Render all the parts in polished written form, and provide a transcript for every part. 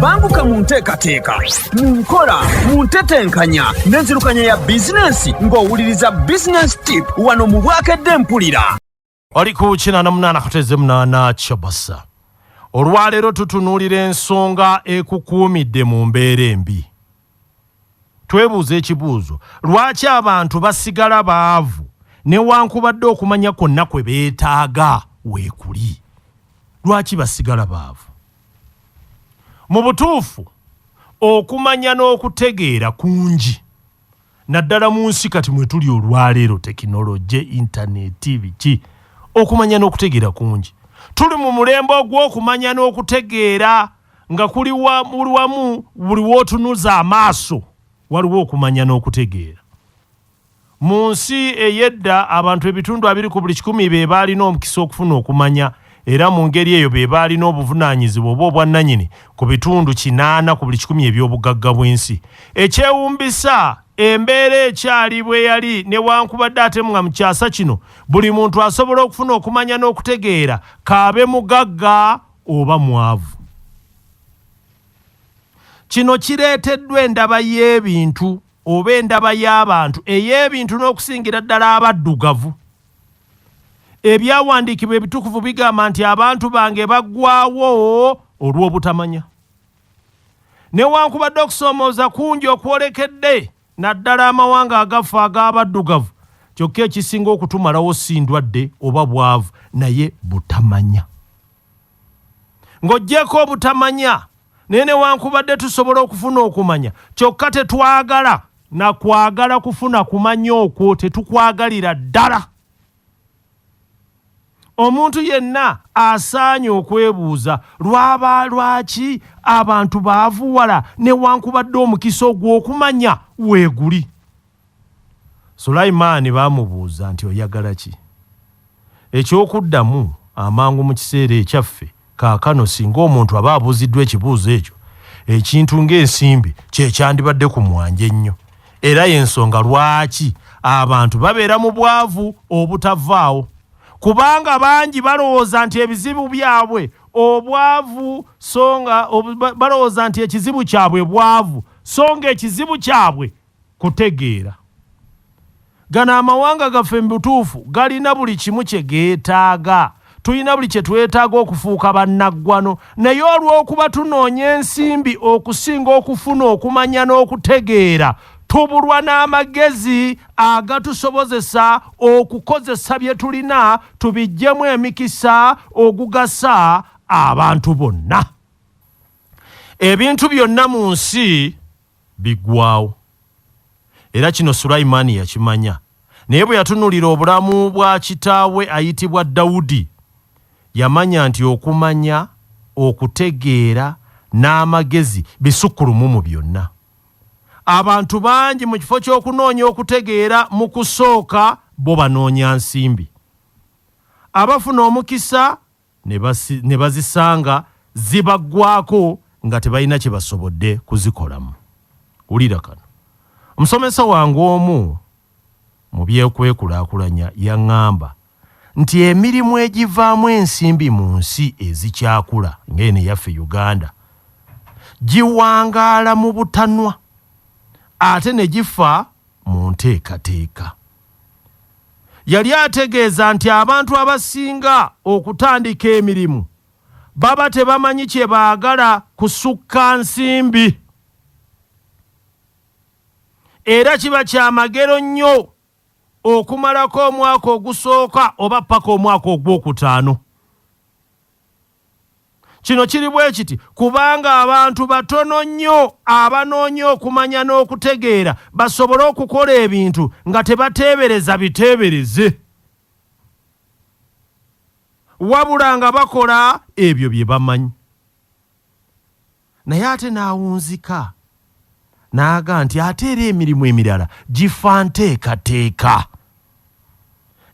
banguka mu nteekateeka, mu nkola, mu ntetenkanya n'enzirukanya ya bizinensi ng'owuliriza Business Tip wano mu Bwakedde Mpulira. Oli ku 88 Kyabasa. Olwaleero tutunuulira ensonga ekukuumidde mu mbeera embi. Twebuuza ekibuuzo, lwaki abantu basigala baavu newankubadde okumanya kwonna kwe beetaaga weekuli? Lwaki basigala baavu? Mu butuufu okumanya n'okutegeera kungi, naddala mu nsi kati mwe tuli olwaleero, tekinoloje, intaneti, biki, okumanya n'okutegeera kungi. Tuli mu mulembe ogw'okumanya n'okutegeera nga kuli wamu buli w'otunuza amaaso waliwo okumanya n'okutegeera. Mu nsi ey'edda abantu ebitundu 2 ku buli 100 be baalina omukisa okufuna okumanya, era mu ngeri eyo be baalina obuvunaanyizibwa oba obwannannyini ku bitundu 8 ku buli 100 eby'obugagga bw'ensi. Ekyewumbisa embeera ekyali bwe yali newankubadde ate nga mu kyasa kino buli muntu asobola okufuna okumanya n'okutegeera, kaabe mugagga oba mwavu. Kino kireeteddwa endaba y'ebintu oba endaba y'abantu ey'ebintu n'okusingira ddala abaddugavu. Ebyawandiikibwa ebitukuvu bigamba nti abantu bange baggwaawo olw'obutamanya. Newankubadde okusoomooza kungi okwolekedde naddala amawanga agafa ag'abaddugavu, kyokka ekisinga okutumalawo si ndwadde oba bwavu, naye butamanya. Ng'oggyeko obutamanya, naye newankubadde tusobola okufuna okumanya, kyokka tetwagala na kwagala kufuna kumanya okwo, tetukwagalira ddala. Omuntu yenna asaanye okwebuuza, lwaki abantu baavuwala newankubadde omukisa ogw'okumanya weeguli? Sulaimaani baamubuuza nti oyagala ki? Ekyokuddamu amangu mu kiseera ekyaffe kaakano, singa omuntu aba abuuziddwa ekibuuzo ekyo, ekintu ng'ensimbi kye kyandibadde ku mwanja ennyo. Era y'ensonga lwaki abantu babeera mu bwavu obutavaawo. Kubanga bangi balowooza nti ebizibu byabwe obwavu, balowooza nti ekizibu kyabwe bwavu, songa ekizibu kyabwe kutegeera. Gano amawanga gaffe mu butuufu galina buli kimu kye geetaaga. Tulina buli kye twetaaga okufuuka bannaggwano, naye olw'okuba tunoonya ensimbi okusinga okufuna okumanya n'okutegeera, tubulwa n'amagezi agatusobozesa okukozesa bye tulina tubiggyemu emikisa ogugasa abantu bonna. Ebintu byonna mu nsi biggwaawo, era kino Sulaimaani yakimanya. Naye bwe yatunuulira obulamu bwa kitaawe ayitibwa Dawudi, yamanya nti okumanya, okutegeera n'amagezi bisukkulumu mu byonna. Abantu bangi mu kifo ky'okunoonya okutegeera mu kusooka bo banoonya nsimbi. Abafuna omukisa ne bazisanga zibaggwako nga tebalina kye basobodde kuzikolamu. Wulira kano. Omusomesa wange omu mu byekwekulaakulanya yaŋŋamba nti emirimu egivaamu ensimbi mu nsi ezikyakula ng'eno eyaffe Uganda giwangaala mu butanwa ate ne gifa mu nteekateeka. Yali ategeeza nti abantu abasinga okutandika emirimu baba tebamanyi kye baagala kusukka nsimbi, era kiba kyamagero nnyo okumalako omwaka ogusooka oba paka omwaka ogwokutaano. Kino kiri bwe kiti kubanga abantu batono nnyo abanoonya okumanya n'okutegeera basobole okukola ebintu nga tebateebereza biteebereze, wabula nga bakola ebyo bye bamanyi. Naye ate n'awunzika n'aga nti ate era emirimu emirala gifa nteekateeka.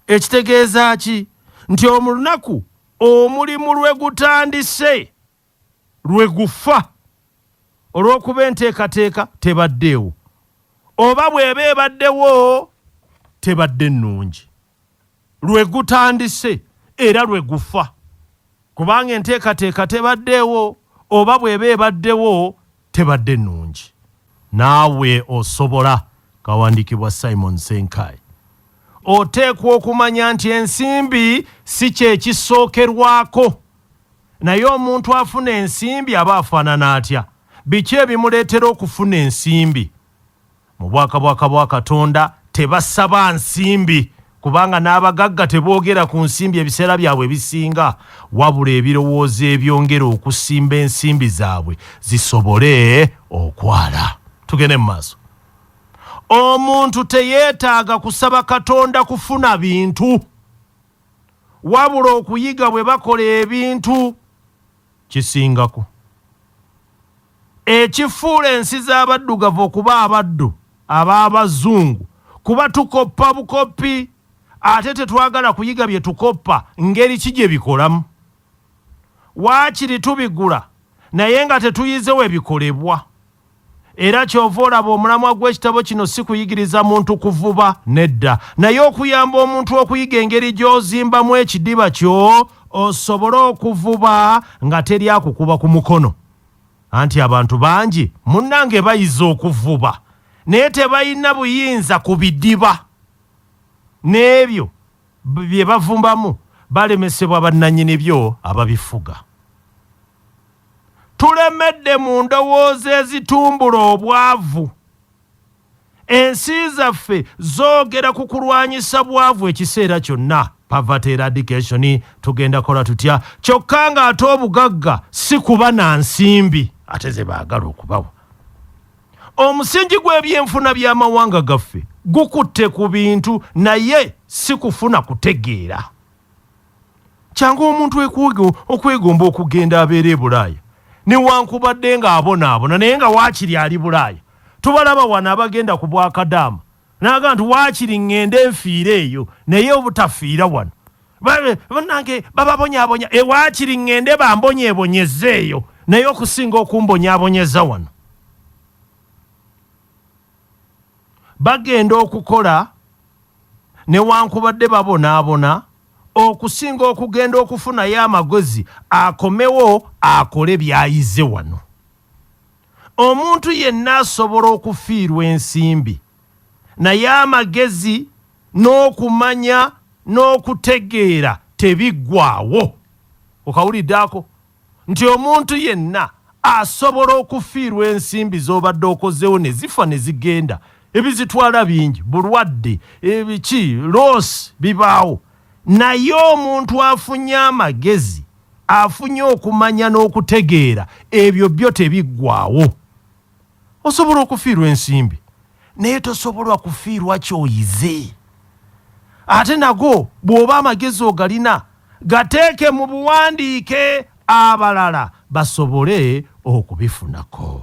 Ekitegeeza ki? Nti omulunaku omulimu lwe gutandise lwe gufa olw'okuba enteekateeka tebaddeewo, oba bw'eba ebaddewo tebadde nnungi. Lwe gutandise era lwe gufa, kubanga enteekateeka tebaddeewo, oba bw'eba ebaddewo tebadde nnungi. Naawe osobola kawandiikibwa Simon Ssenkaayi. Oteekwa okumanya nti ensimbi si kye kisookerwako, naye omuntu afuna ensimbi aba afaanana atya? Biki ebimuleetera okufuna ensimbi? Mu bwakabaka bwa Katonda tebasaba nsimbi, kubanga n'abagagga teboogera ku nsimbi ebiseera byabwe bisinga, wabula ebirowoozo ebyongera okusimba ensimbi zaabwe zisobole okwala. Tugende mu maaso. Omuntu teyeetaaga kusaba Katonda kufuna bintu, wabula okuyiga bwe bakola ebintu kisingako. Ekifuula ensi z'abaddugavu okuba abaddu ab'abazungu kuba tukoppa bukoppi, ate tetwagala kuyiga bye tukoppa ngeri ki gye bikolamu. Waakiri tubigula naye nga tetuyize we bikolebwa. Era kyova olaba omulamwa gw'ekitabo kino si kuyigiriza muntu kuvuba, nedda, naye okuyamba omuntu okuyiga engeri gy'ozimbamu ekidiba kyo osobole okuvuba nga teri akukuba ku mukono. Anti abantu bangi munnange bayize okuvuba naye tebalina buyinza ku bidiba, n'ebyo bye bavumbamu balemesebwa bannannyini byo ababifuga. Tulemedde mu ndowooza ezitumbula obwavu. Ensi zaffe zoogera ku kulwanyisa bwavu ekiseera kyonna. Poverty eradication tugenda kola tutya, kyokka ng'ate obugagga si kuba na nsimbi ate ze baagala okubawa. Omusingi gw'ebyenfuna by'amawanga gaffe gukutte ku bintu naye si kufuna kutegeera. Kyangu omuntu okwegomba okugenda abeera e Bulaaya newankubadde ng'abonaabona naye nga waakiri ali Bulaaya. Tubalaba wano abagenda ku Bwakadaama naga nti waakiri ŋŋende nfiire eyo naye obutafiira wano. Bannange bababonyaabonya waakiri ŋŋende bambonyeebonyezza eyo naye okusinga okumbonyaabonyeza wano. Bagenda okukola newankubadde babonaabona okusinga okugenda okufunayo amagezi akomewo akole by'ayize wano. Omuntu yenna asobola okufiirwa ensimbi, naye amagezi n'okumanya n'okutegeera tebiggwaawo. Okawulidde ako? Nti omuntu yenna asobola okufiirwa ensimbi z'obadde okozeewo ne zifa ne zigenda. Ebizitwala bingi, bulwadde, ebiki, loosi bibaawo. Naye omuntu afunye amagezi, afunye okumanya n'okutegeera, ebyo byo tebiggwaawo. Osobola okufiirwa ensimbi naye tosobola kufiirwa ky'oyize. Ate nago bw'oba amagezi ogalina gateeke mu buwandiike abalala basobole okubifunako.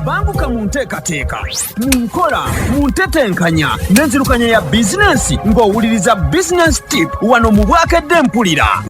Banguka mu nteekateeka, mu nkola, mu ntetenkanya n'enzirukanya ya bizinensi ng'owuliriza Business Tip wano mu Bwakedde Mpulira.